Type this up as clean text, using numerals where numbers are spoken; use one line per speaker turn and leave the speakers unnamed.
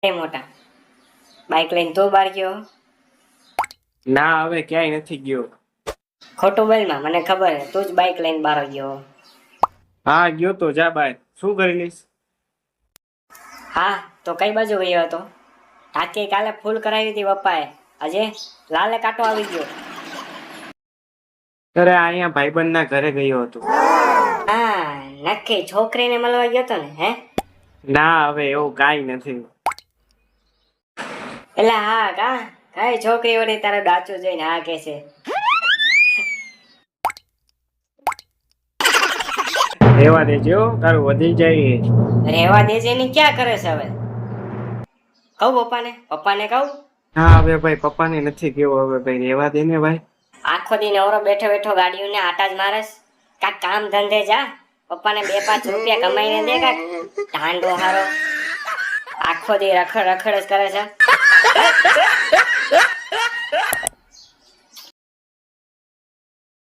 એ મોટા બાઈક લઈને તો બહાર ગયો?
ના, હવે ક્યાંય નથી ગયો.
ખોટું બોલમાં, મને ખબર છે તું જ બાઈક લઈને બહાર ગયો.
હા, ગયો તો. જા બહાર શું કરી લઈશ?
હા, તો કઈ બાજુ ગયો હતો? ટાંકી કાલે ફૂલ કરાવી હતી પપ્પાએ, આજે લાલે કાંટો આવી ગયો.
અરે અહીંયા ભાઈબંધના ઘરે ગયો હતો.
હા, નક્કી છોકરીને મળવા ગયો તો ને? હે
ના, હવે એવું કાંઈ નથી.
એટલે હા કા કઈ છોકરી વળી તારું ડાચું જોઈને હા કે છે?
રહેવા દેજો, તારું વધી જાય.
રહેવા દેજે ની ક્યાં કરે છે હવે? કહું પપ્પાને કહું?
હા, હવે ભાઈ પપ્પાને નથી કેવું. હવે ભાઈ રહેવા દે ને ભાઈ.
આખો દી નવરો બેઠો બેઠો ગાડીઓને આટા જ મારેસ. કાક કામ ધંધે જા. પપ્પાને 2-5 રૂપિયા કમાઈને દે. કાક ઢાંડો હારો આખો દી રખડ રખડ જ કરે છે.